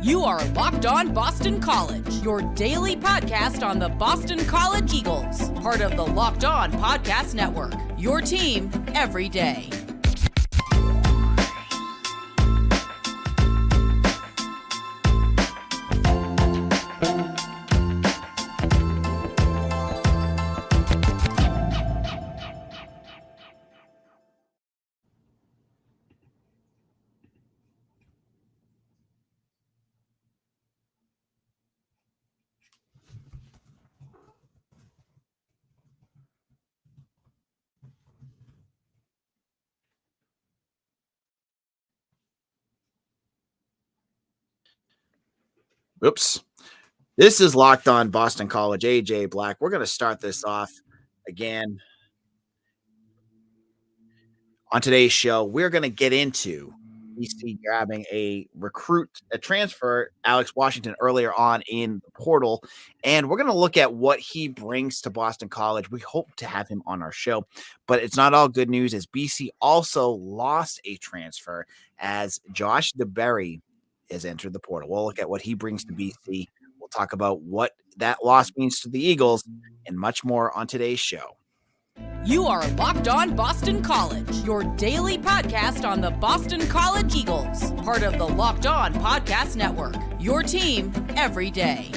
You are Locked On Boston College, your daily podcast on the Boston College Eagles, part of the Locked On Podcast Network, your team every day. Oops. This is Locked On Boston College. AJ Black. We're going to start this off again. On today's show, we're going to get into BC grabbing a transfer, Alex Washington, earlier on in the portal. And we're going to look at what he brings to Boston College. We hope to have him on our show, but it's not all good news, as BC also lost a transfer as Josh DeBerry has entered the portal. We'll look at what he brings to BC. We'll talk about what that loss means to the Eagles and much more on today's show. You are Locked On Boston College, your daily podcast on the Boston College Eagles, part of the Locked On Podcast Network, your team every day.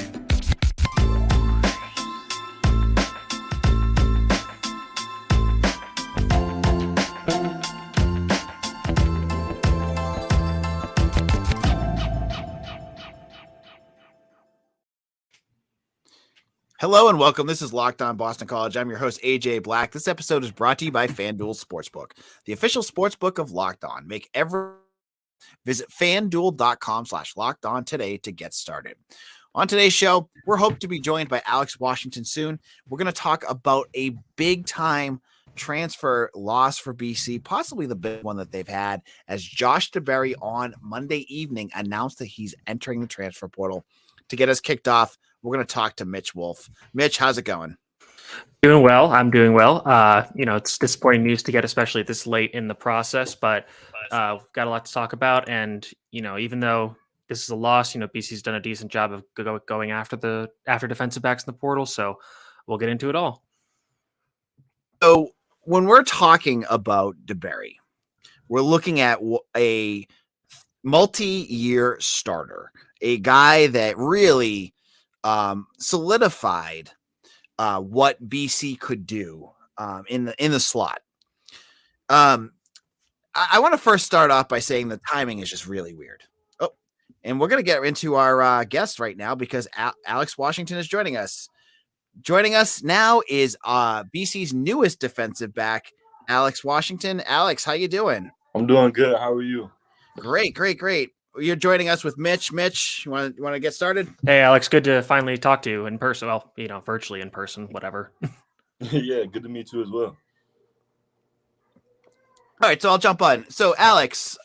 Hello and welcome. This is Locked On Boston College. I'm your host, AJ Black. This episode is brought to you by FanDuel Sportsbook, the official sportsbook of Locked On. Visit FanDuel.com/LockedOn today to get started. On today's show, we're hoping to be joined by Alex Washington soon. We're going to talk about a big-time transfer loss for BC, possibly the big one that they've had, as Josh DeBerry on Monday evening announced that he's entering the transfer portal. To get us kicked off, we're going to talk to Mitch Wolf. Mitch, how's it going? Doing well. I'm doing well. It's disappointing news to get, especially this late in the process, but we've got a lot to talk about. And, even though this is a loss, BC's done a decent job of going after defensive backs in the portal. So we'll get into it all. So when we're talking about DeBerry, we're looking at a multi-year starter, a guy that really solidified what BC could do in the slot. I want to first start off by saying the timing is just really weird. Oh, and we're going to get into our guest right now because Alex Washington is joining us. Joining us now is BC's newest defensive back, Alex Washington. Alex, how you doing? I'm doing good. How are you? Great. You're joining us with Mitch. Mitch, you want to get started? Hey, Alex, good to finally talk to you in person. Well, virtually in person, whatever. Yeah, good to meet you as well. All right, so I'll jump on. So, Alex,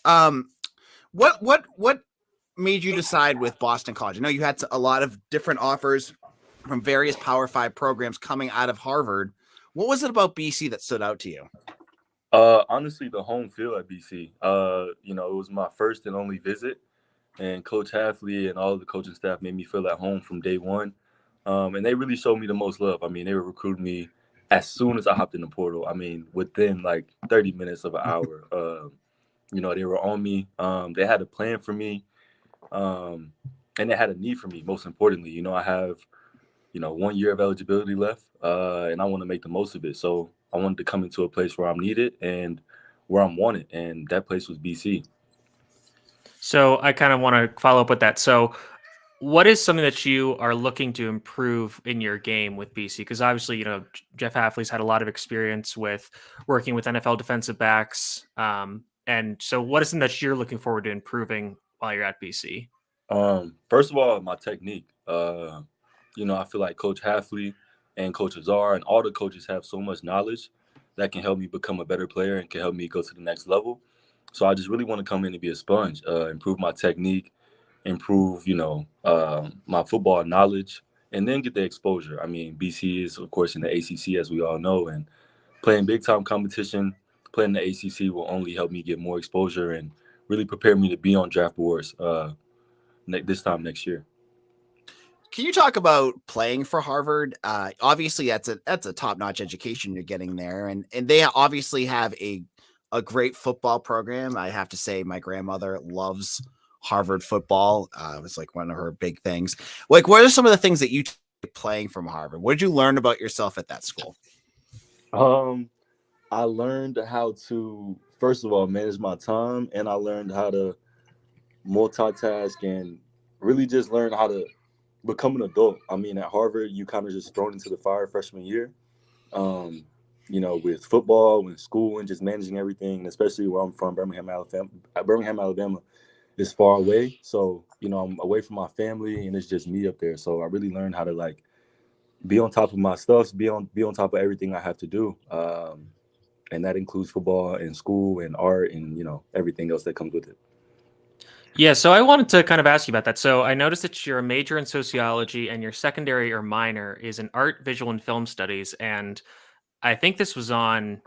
what made you decide with Boston College? I know you had a lot of different offers from various Power 5 programs coming out of Harvard. What was it about BC that stood out to you? Honestly, the home field at BC. It was my first and only visit, and Coach Hafley and all of the coaching staff made me feel at home from day one. And they really showed me the most love. I mean, they were recruiting me as soon as I hopped in the portal. I mean, within like 30 minutes of an hour. They were on me. They had a plan for me, and they had a need for me. Most importantly, I have 1 year of eligibility left, and I want to make the most of it. So I wanted to come into a place where I'm needed and where I'm wanted, and that place was BC. So I kind of want to follow up with that. So what is something that you are looking to improve in your game with BC? Because obviously, Jeff Hafley's had a lot of experience with working with NFL defensive backs. And so what is something that you're looking forward to improving while you're at BC? First of all, my technique. I feel like Coach Hafley and Coach Azar and all the coaches have so much knowledge that can help me become a better player and can help me go to the next level. So I just really want to come in and be a sponge, improve my technique, improve, my football knowledge, and then get the exposure. I mean, BC is, of course, in the ACC, as we all know, and playing big-time competition, playing the ACC will only help me get more exposure and really prepare me to be on draft boards, this time next year. Can you talk about playing for Harvard? Obviously, that's a top-notch education you're getting there, and they obviously have a great football program. I have to say, my grandmother loves Harvard football. It's like one of her big things. Like, what are some of the things that you playing from Harvard? What did you learn about yourself at that school? I learned how to, first of all, manage my time, and I learned how to multitask and really just learn how to become an adult. I mean, at Harvard, you kind of just thrown into the fire freshman year, with football, with school, and just managing everything, and especially where I'm from, Birmingham, Alabama. Birmingham, Alabama is far away. So, I'm away from my family, and it's just me up there. So I really learned how to, like, be on top of my stuff, be on top of everything I have to do. And that includes football and school and art and, everything else that comes with it. Yeah, so I wanted to kind of ask you about that. So I noticed that you're a major in sociology and your secondary or minor is in art, visual, and film studies. And I think this was on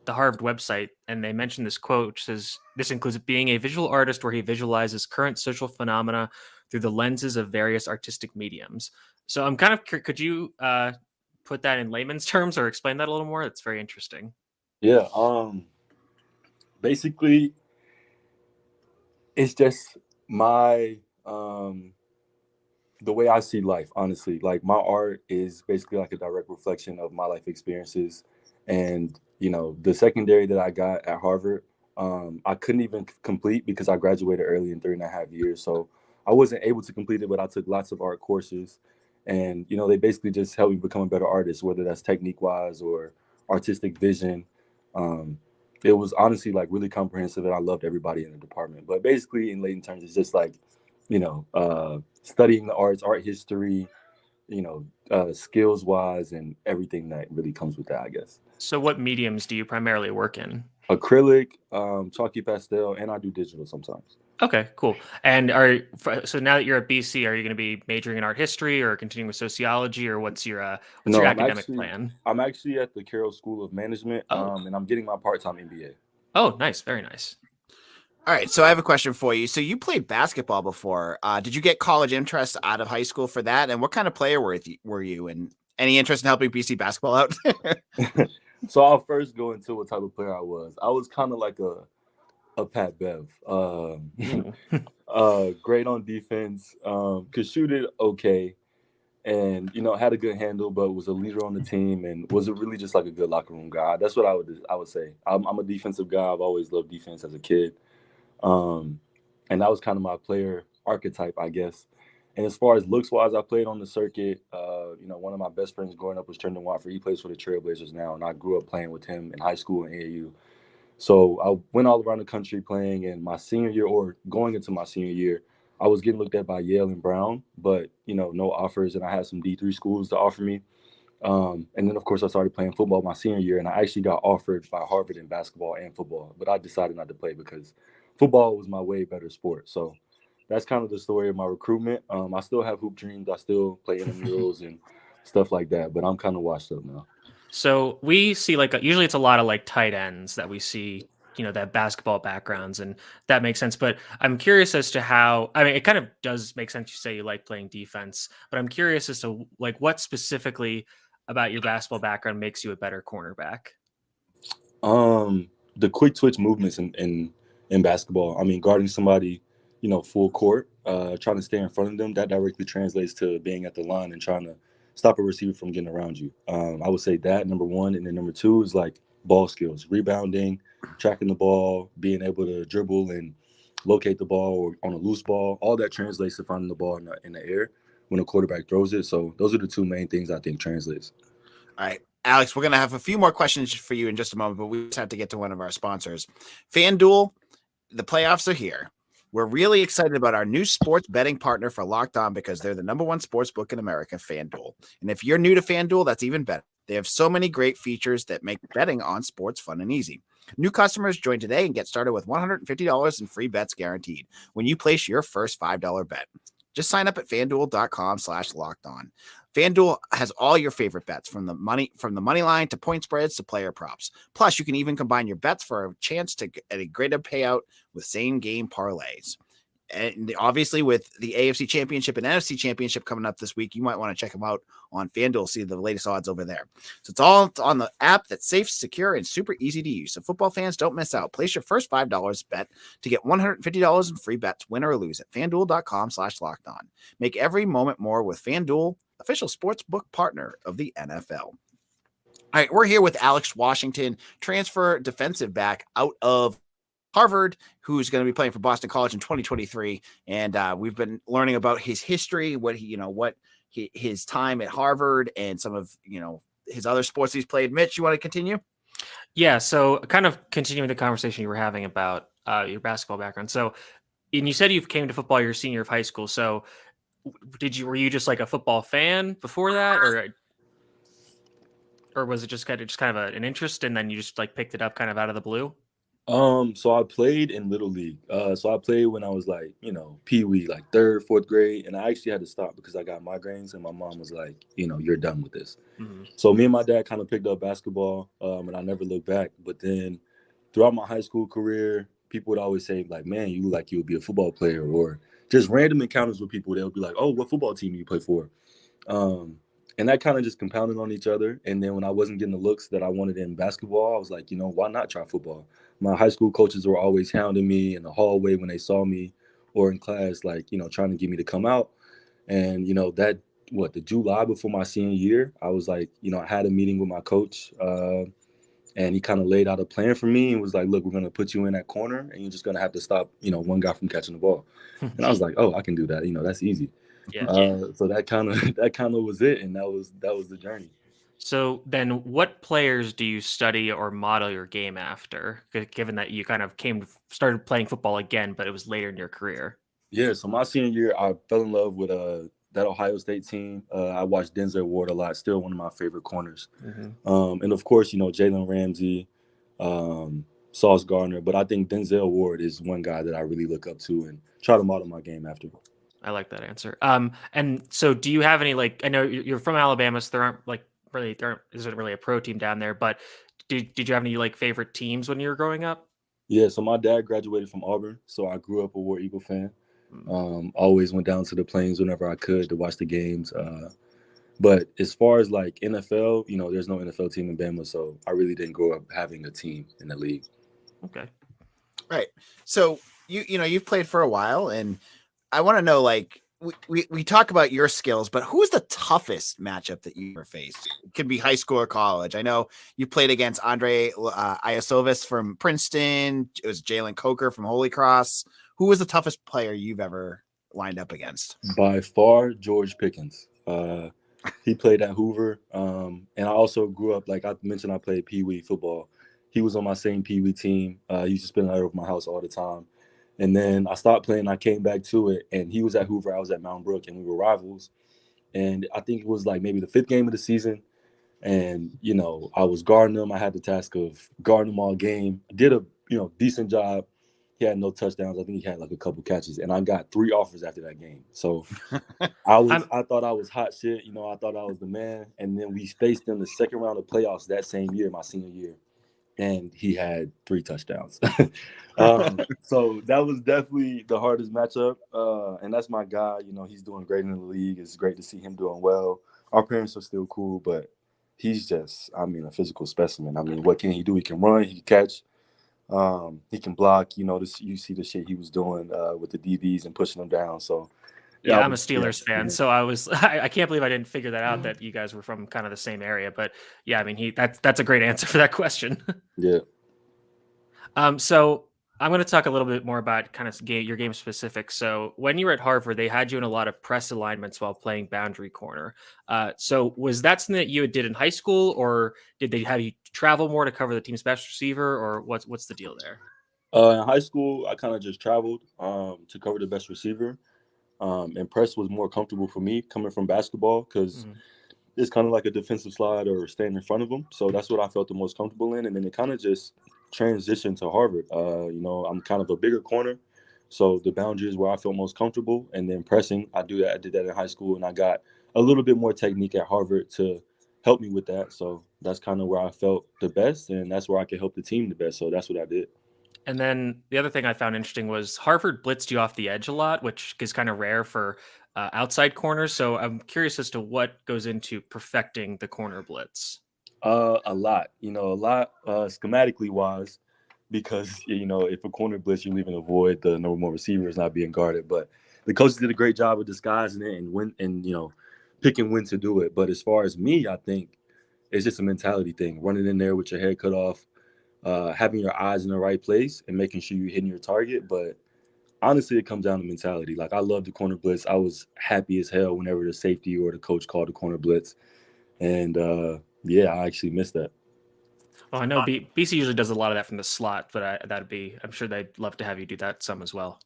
the Harvard website, and they mentioned this quote, which says, "This includes being a visual artist where he visualizes current social phenomena through the lenses of various artistic mediums." So I'm kind of, could you put that in layman's terms or explain that a little more? It's very interesting. Yeah. Basically, it's just my the way I see life, honestly. Like, my art is basically like a direct reflection of my life experiences. And, the secondary that I got at Harvard, I couldn't even complete because I graduated early in 3.5 years. So I wasn't able to complete it, but I took lots of art courses. And, they basically just helped me become a better artist, whether that's technique wise or artistic vision. It was honestly like really comprehensive, and I loved everybody in the department. But basically, in layman terms, it's just like, studying the arts, art history, skills wise, and everything that really comes with that, I guess. So what mediums do you primarily work in? Acrylic, chalky pastel, and I do digital sometimes. Okay, cool. And so now that you're at BC, are you going to be majoring in art history or continuing with sociology, or what's your academic plan? I'm actually at the Carroll School of Management, and I'm getting my part-time MBA. Oh, nice. Very nice. All right, so I have a question for you. So you played basketball before. Did you get college interest out of high school for that? And what kind of player were you? And any interest in helping BC basketball out? So I'll first go into what type of player I was. I was kind of like a Pat Bev. Great on defense, could shoot it okay, and had a good handle, but was a leader on the team and was really just like a good locker room guy. That's what I would say. I'm a defensive guy. I've always loved defense as a kid, and that was kind of my player archetype, I guess. And as far as looks wise, I played on the circuit. One of my best friends growing up was Trendon Watford. He plays for the Trailblazers now, and I grew up playing with him in high school and AAU. So I went all around the country playing, and my senior year, or going into my senior year, I was getting looked at by Yale and Brown, but, no offers, and I had some D3 schools to offer me. And then, of course, I started playing football my senior year, and I actually got offered by Harvard in basketball and football, but I decided not to play because football was my way better sport. So that's kind of the story of my recruitment. I still have hoop dreams. I still play intramurals and stuff like that, but I'm kind of washed up now. So we see usually it's a lot of like tight ends that we see, that basketball backgrounds, and that makes sense. But I'm curious as to how, I mean, it kind of does make sense. You say you like playing defense, but I'm curious as to like what specifically about your basketball background makes you a better cornerback. The quick twitch movements in basketball. I mean, guarding somebody, full court, trying to stay in front of them, that directly translates to being at the line and trying to stop a receiver from getting around you. I would say that, number one. And then number two is like ball skills, rebounding, tracking the ball, being able to dribble and locate the ball or on a loose ball. All that translates to finding the ball in the air when a quarterback throws it. So those are the two main things I think translates. All right, Alex, we're going to have a few more questions for you in just a moment, but we just have to get to one of our sponsors. FanDuel, the playoffs are here. We're really excited about our new sports betting partner for Locked On because they're the number one sports book in America, FanDuel. And if you're new to FanDuel, that's even better. They have so many great features that make betting on sports fun and easy. New customers join today and get started with $150 in free bets guaranteed when you place your first $5 bet. Just sign up at FanDuel.com/lockedon. FanDuel has all your favorite bets from the money line to point spreads to player props. Plus, you can even combine your bets for a chance to get a greater payout with same game parlays. And obviously with the AFC Championship and NFC Championship coming up this week, you might want to check them out on FanDuel, see the latest odds over there. So it's all on the app that's safe, secure, and super easy to use. So football fans, don't miss out. Place your first $5 bet to get $150 in free bets, win or lose, at FanDuel.com/lockedon. Make every moment more with FanDuel, official sportsbook partner of the NFL. All right, we're here with Alex Washington, transfer defensive back out of Harvard, who's going to be playing for Boston College in 2023. And we've been learning about his history, his time at Harvard, and some of, his other sports he's played. Mitch, you want to continue? Yeah. So kind of continuing the conversation you were having about your basketball background. So, and you said you came to football your senior of high school. So were you just like a football fan before that, or was it just kind of an interest and then you just like picked it up kind of out of the blue? So I played in Little League. So I played when I was like, Pee-wee, like 3rd, 4th grade. And I actually had to stop because I got migraines and my mom was like, you're done with this. Mm-hmm. So me and my dad kind of picked up basketball and I never looked back. But then throughout my high school career, people would always say like, man, you would be a football player, or just random encounters with people. They'll be like, oh, what football team do you play for? And that kind of just compounded on each other. And then when I wasn't getting the looks that I wanted in basketball, I was like, why not try football? My high school coaches were always hounding me in the hallway when they saw me or in class, like, trying to get me to come out. And, the July before my senior year, I was like, I had a meeting with my coach and he kind of laid out a plan for me and was like, look, we're going to put you in that corner and you're just going to have to stop, one guy from catching the ball. And I was like, oh, I can do that. That's easy. Yeah. So that kind of was it. And that was the journey. So then what players do you study or model your game after, given that you kind of started playing football again, but it was later in your career? Yeah. So my senior year, I fell in love with that Ohio State team. I watched Denzel Ward a lot, still one of my favorite corners. Mm-hmm. And of course, Jalen Ramsey, Sauce Gardner, but I think Denzel Ward is one guy that I really look up to and try to model my game after. I like that answer. And so do you have any, like, I know you're from Alabama, so there isn't really a pro team down there, but did you have any like favorite teams when you were growing up? Yeah, so my dad graduated from Auburn, so I grew up a War Eagle fan. Always went down to the Plains whenever I could to watch the games. But as far as like NFL, there's no NFL team in Bama, so I really didn't grow up having a team in the league. Okay. Right. So you've played for a while, and I want to know, like, we talk about your skills, but who's the toughest matchup that you ever faced? It could be high school or college. I know you played against Andre Iasovis from Princeton. It was Jalen Coker from Holy Cross. Who was the toughest player you've ever lined up against? By far, George Pickens. He played at Hoover. And I also grew up, like I mentioned, I played Pee-wee football. He was on my same Pee-wee team. He used to spend out of my house all the time. And then I stopped playing. I came back to it, and he was at Hoover. I was at Mount Brook, and we were rivals. And I think it was like maybe the 5th game of the season. And, I was guarding him. I had the task of guarding him all game. I did a, decent job. He had no touchdowns. I think he had like a couple catches. And I got 3 offers after that game. So I thought I was hot shit. I thought I was the man. And then we faced him the second round of playoffs that same year, my senior year. And he had 3 touchdowns. So that was definitely the hardest matchup. And that's my guy. He's doing great in the league. It's great to see him doing well. Our parents are still cool, but he's just, a physical specimen. What can he do? He can run, he can catch, he can block. You see the shit he was doing with the DBs and pushing them down. So yeah, I'm a Steelers fan, so I can't believe I didn't figure that out, that you guys were from kind of the same area. But yeah, that's a great answer for that question. Yeah. So I'm going to talk a little bit more about kind of your game specific. So when you were at Harvard, they had you in a lot of press alignments while playing boundary corner. So was that something that you did in high school, or did they have you travel more to cover the team's best receiver, or what's the deal there? In high school, I kind of just traveled to cover the best receiver. And press was more comfortable for me coming from basketball because it's kind of like a defensive slide or staying in front of them. So that's what I felt the most comfortable in. And then it kind of just transitioned to Harvard. I'm kind of a bigger corner. So the boundary is where I felt most comfortable. And then pressing, I did that in high school. And I got a little bit more technique at Harvard to help me with that. So that's kind of where I felt the best. And that's where I could help the team the best. So that's what I did. And then the other thing I found interesting was Harvard blitzed you off the edge a lot, which is kind of rare for outside corners. So I'm curious as to what goes into perfecting the corner blitz. A lot, schematically wise, because if a corner blitz, you're leaving a void, the number one receiver is not being guarded. But the coaches did a great job of disguising it and picking when to do it. But as far as me, I think it's just a mentality thing. Running in there with your head cut off, having your eyes in the right place, and making sure you're hitting your target. But honestly, it comes down to mentality. Like, I love the corner blitz. I was happy as hell whenever the safety or the coach called the corner blitz. And yeah, I actually missed that. Well, I know BC usually does a lot of that from the slot, but I'm sure they'd love to have you do that some as well.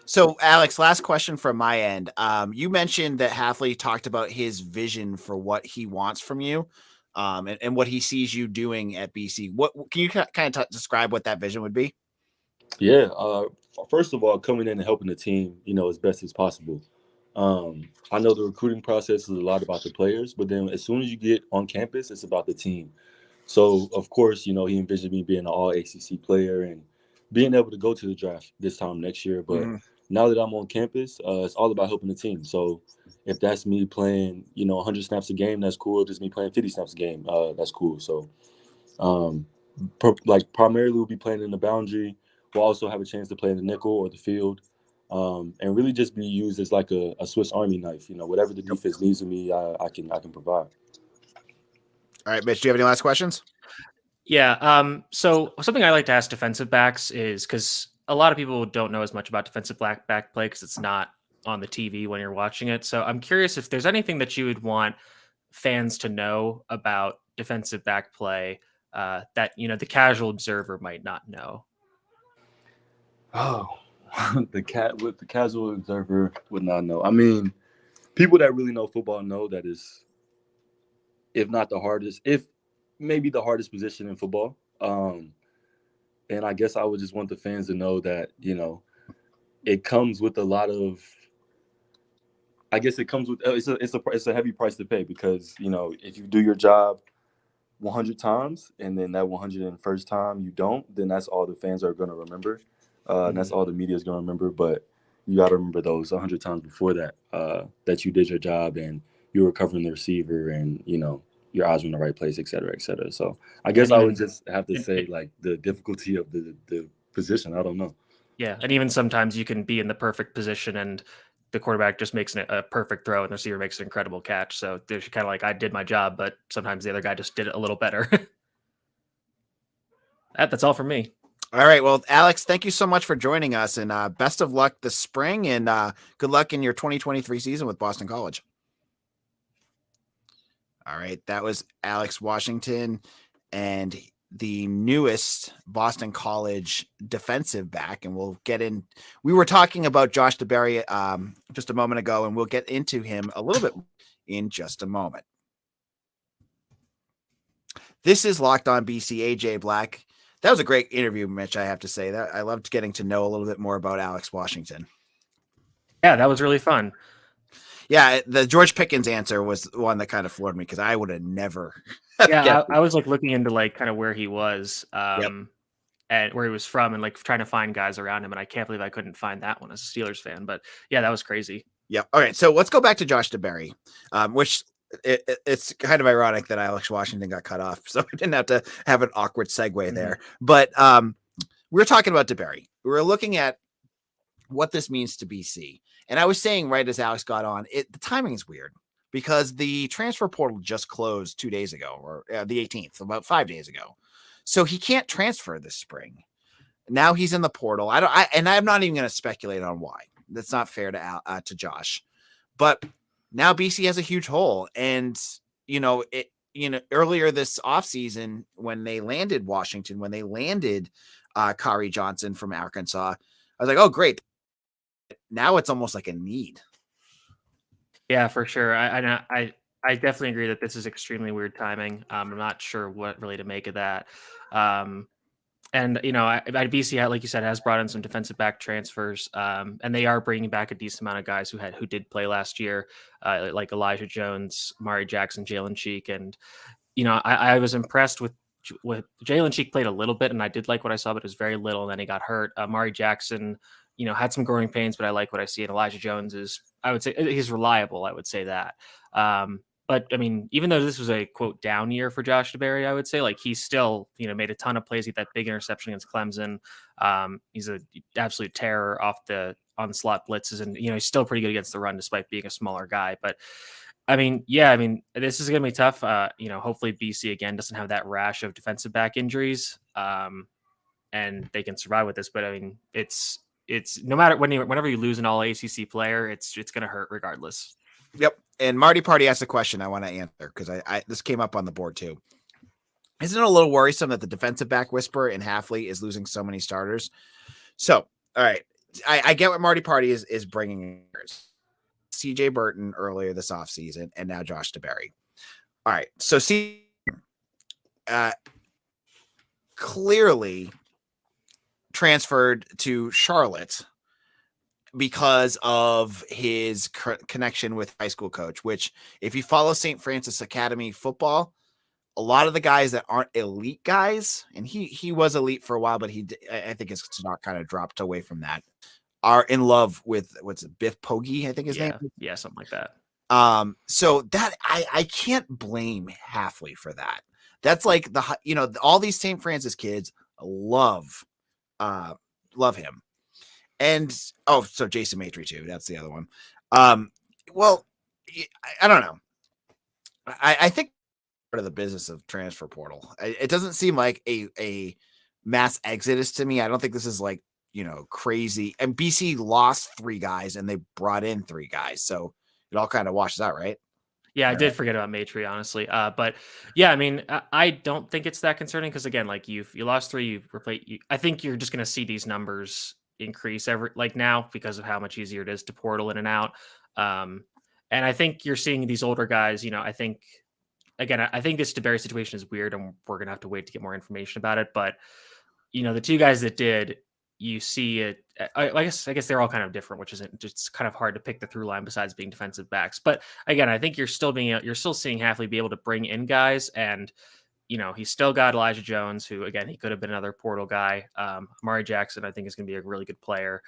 So, Alex, last question from my end. You mentioned that Hafley talked about his vision for what he wants from you, and what he sees you doing at BC. What can you kind of describe what that vision would be? Yeah. First of all, coming in and helping the team, as best as possible. I know the recruiting process is a lot about the players, but then as soon as you get on campus, it's about the team. So, of course, he envisioned me being an all-ACC player and being able to go to the draft this time next year. But now that I'm on campus, it's all about helping the team. So if that's me playing, 100 snaps a game, that's cool. If it's me playing 50 snaps a game, that's cool. So, primarily we'll be playing in the boundary. We'll also have a chance to play in the nickel or the field. And really just be used as like a Swiss Army knife. Whatever the defense needs of me, I can provide. All right, Mitch, do you have any last questions? Yeah. So something I like to ask defensive backs is, because a lot of people don't know as much about defensive back play because it's not on the TV when you're watching it. So I'm curious if there's anything that you would want fans to know about defensive back play that the casual observer might not know. Oh, the casual observer would not know. I mean, people that really know football know that is, if not the hardest, if maybe the hardest position in football. And I guess I would just want the fans to know that, it comes with a lot of, I guess it comes with, it's a heavy price to pay because, if you do your job 100 times and then that 101st time you don't, then that's all the fans are going to remember. And that's all the media is going to remember. But you got to remember those 100 times before that, that you did your job and you were covering the receiver and, your eyes were in the right place, et cetera, et cetera. So I guess I would just have to say, like, the difficulty of the position. I don't know. Yeah. And even sometimes you can be in the perfect position and the quarterback just makes a perfect throw and the receiver makes an incredible catch. So there's kind of like, I did my job, but sometimes the other guy just did it a little better. That's all for me. All right. Well, Alex, thank you so much for joining us, and best of luck this spring, and good luck in your 2023 season with Boston College. All right. That was Alex Washington, and the newest Boston College defensive back. And we'll get in. We were talking about Josh DeBerry just a moment ago, and we'll get into him a little bit in just a moment. This is Locked On BC. AJ Black. That was a great interview, Mitch. I have to say that I loved getting to know a little bit more about Alex Washington. Yeah, that was really fun. Yeah, the George Pickens answer was the one that kind of floored me because I would have never. Yeah, I was like looking into like kind of where he was and where he was from and like trying to find guys around him. And I can't believe I couldn't find that one as a Steelers fan. But yeah, that was crazy. Yeah. All right. So let's go back to Josh DeBerry, which it's kind of ironic that Alex Washington got cut off. So I didn't have to have an awkward segue there. But we're talking about DeBerry. We're looking at what this means to BC. And I was saying right as Alex got on, the timing is weird because the transfer portal just closed 2 days ago, or the 18th, about 5 days ago. So he can't transfer this spring. Now he's in the portal. And I'm not even going to speculate on why. That's not fair to Josh. But now BC has a huge hole. And, earlier this offseason, when they landed Washington, when they landed Kari Johnson from Arkansas, I was like, oh, great. Now it's almost like a need. Yeah, for sure. I definitely agree that this is extremely weird timing. I'm not sure what really to make of that. And BC, like you said, has brought in some defensive back transfers, and they are bringing back a decent amount of guys who did play last year, like Elijah Jones, Mari Jackson, Jalen Cheek, and I was impressed with with Jalen Cheek played a little bit, and I did like what I saw, but it was very little. And then he got hurt. Mari Jackson, had some growing pains, but I like what I see. And Elijah Jones I would say he's reliable. I would say that. But I mean, even though this was a quote down year for Josh DeBerry, I would say like he's still, made a ton of plays. He had that big interception against Clemson. He's an absolute terror on the slot blitzes, and he's still pretty good against the run despite being a smaller guy. But I mean, this is going to be tough. Hopefully BC again doesn't have that rash of defensive back injuries, and they can survive with this. But I mean, it's no matter whenever you lose an all ACC player, it's going to hurt regardless. Yep. And Marty Party asked a question I want to answer because I this came up on the board too. Isn't it a little worrisome that the defensive back whisperer in Hafley is losing so many starters? So, all right, I get what Marty Party is bringing. CJ Burton earlier this offseason, and now Josh DeBerry. All right, so clearly transferred to Charlotte because of his connection with high school coach, which if you follow St. Francis Academy football, a lot of the guys that aren't elite guys, and he was elite for a while, but I think it's not kind of dropped away from that, are in love with Biff Poggi, I think his name. Yeah, something like that. So that I can't blame Hafley for that. That's like all these St. Francis kids love him. And so Jason Maitre too. That's the other one. Well, I don't know. I think part of the business of transfer portal. It doesn't seem like a mass exodus to me. I don't think this is like, crazy. And BC lost 3 guys and they brought in 3 guys. So it all kind of washes out, right? Yeah, I did forget about Maitre, honestly. But yeah, I mean, I don't think it's that concerning because again, like you lost 3, you've replaced. I think you're just going to see these numbers increase now because of how much easier it is to portal in and out. And I think you're seeing these older guys. I think this DeBerry situation is weird, and we're going to have to wait to get more information about it. But the 2 guys that did. You see it. I guess they're all kind of different, which isn't just kind of hard to pick the through line besides being defensive backs. But again, I think you're still seeing Hafley be able to bring in guys, and he's still got Elijah Jones, who again he could have been another portal guy. Amari Jackson, I think, is going to be a really good player.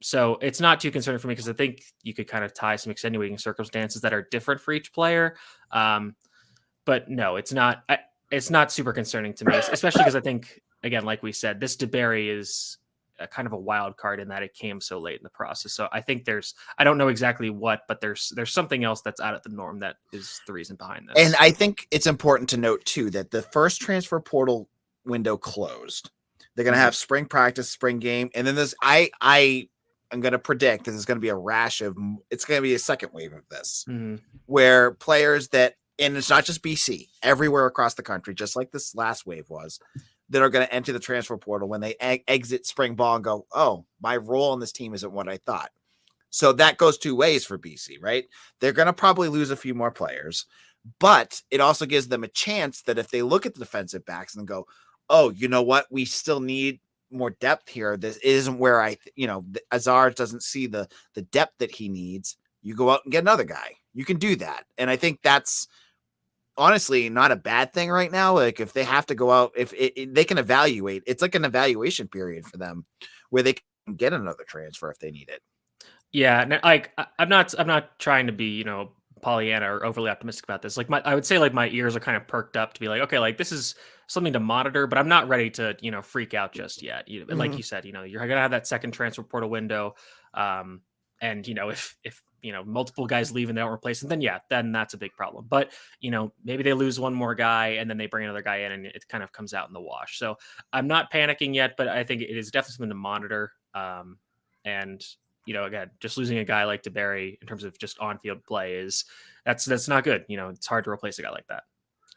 So it's not too concerning for me because I think you could kind of tie some extenuating circumstances that are different for each player. But no, it's not. It's not super concerning to me, especially because I think. Again, like we said, this DeBerry is a kind of a wild card in that it came so late in the process. So I think I don't know exactly what, but there's something else that's out of the norm that is the reason behind this. And I think it's important to note too, that the first transfer portal window closed. They're going to have spring practice, spring game. And then I am going to predict that there's going to be it's going to be a second wave of this where players and it's not just BC, everywhere across the country, just like this last wave was, that are going to enter the transfer portal when they exit spring ball and go, oh, my role on this team isn't what I thought. So that goes 2 ways for BC, right? They're going to probably lose a few more players, but it also gives them a chance that if they look at the defensive backs and go, oh, you know what? We still need more depth here. This isn't where Azar doesn't see the depth that he needs. You go out and get another guy. You can do that. And I think that's, honestly, not a bad thing right now. Like if they have to go out, if they can evaluate, it's like an evaluation period for them where they can get another transfer if they need it. Yeah. Like I'm not trying to be, Pollyanna or overly optimistic about this. Like I would say like my ears are kind of perked up to be like, okay, like this is something to monitor, but I'm not ready to, freak out just yet. Like you said, you're going to have that second transfer portal window. And if multiple guys leave and they don't replace them, then that's a big problem. But, maybe they lose one more guy and then they bring another guy in and it kind of comes out in the wash. So I'm not panicking yet, but I think it is definitely something to monitor. And, again, just losing a guy like DeBerry in terms of just on-field play that's not good. It's hard to replace a guy like that.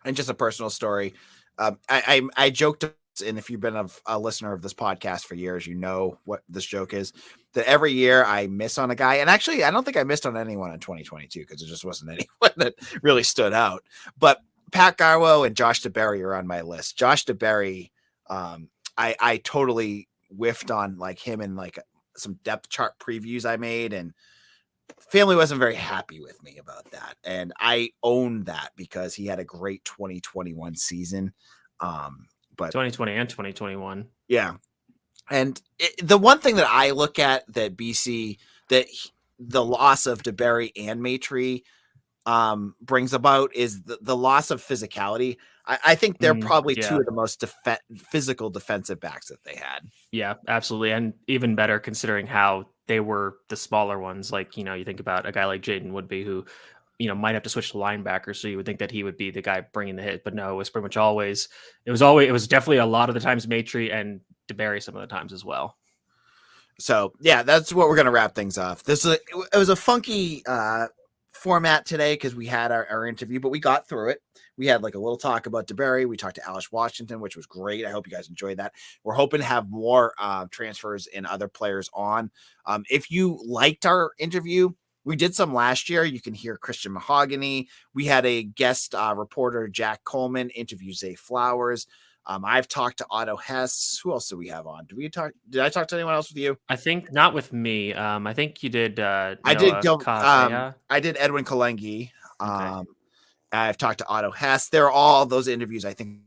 And just a personal story. I joked, and if you've been a listener of this podcast for years, you know what this joke is, that every year I miss on a guy. And actually, I don't think I missed on anyone in 2022 because there just wasn't anyone that really stood out. But Pat Garwo and Josh DeBerry are on my list. Josh DeBerry, I totally whiffed on like him and like some depth chart previews I made. And family wasn't very happy with me about that. And I owned that because he had a great 2021 season. But 2020 and 2021. yeah. And the one thing that I look at that BC, the loss of DeBerry and Maitre brings about is the loss of physicality. I think they're probably two of the most physical defensive backs that they had. Yeah, absolutely. And even better considering how they were the smaller ones. Like, you think about a guy like Jaden Woodby who, might have to switch to linebacker. So you would think that he would be the guy bringing the hit, but no, it was pretty much it was definitely a lot of the times Maitre and DeBerry some of the times as well. So yeah, that's what we're going to wrap things off. It was a funky, format today because we had our interview, but we got through it. We had like a little talk about DeBerry. We talked to Alice Washington, which was great. I hope you guys enjoyed that. We're hoping to have more transfers and other players on. If you liked our interview, we did some last year. You can hear Christian Mahogany. We had a guest reporter, Jack Coleman, interview Zay Flowers. I've talked to Otto Hess. Who else do we have on? Did I talk to anyone else with you? I think not with me. I think you did. I did Edwin Kalengi. Okay. I've talked to Otto Hess. They're all those interviews I think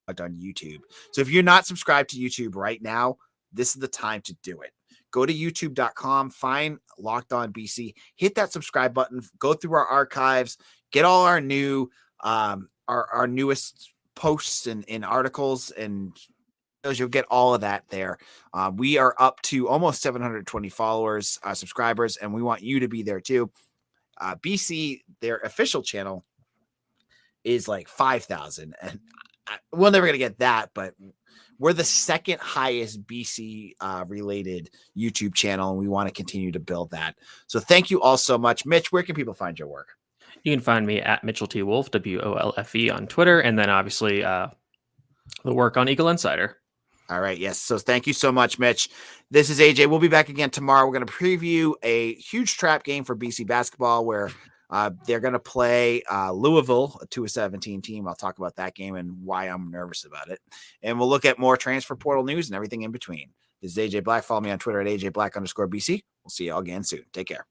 on YouTube. So if you're not subscribed to YouTube right now, this is the time to do it. Go to youtube.com, find Locked On BC, hit that subscribe button, go through our archives, get all our new our newest posts and articles, and you'll get all of that there. We are up to almost 720 followers, subscribers, and we want you to be there too. BC, their official channel is like 5,000, and we're never going to get that, but we're the second highest BC related YouTube channel, and we want to continue to build that. So thank you all so much. Mitch, where can people find your work? You can find me at Mitchell T. Wolfe, WOLFE on Twitter, and then obviously the work on Eagle Insider. All right. Yes. So thank you so much, Mitch. This is AJ. We'll be back again tomorrow. We're going to preview a huge trap game for BC basketball where they're going to play Louisville, a 2-17 team. I'll talk about that game and why I'm nervous about it. And we'll look at more transfer portal news and everything in between. This is AJ Black. Follow me on Twitter at AJ Black _BC. We'll see you all again soon. Take care.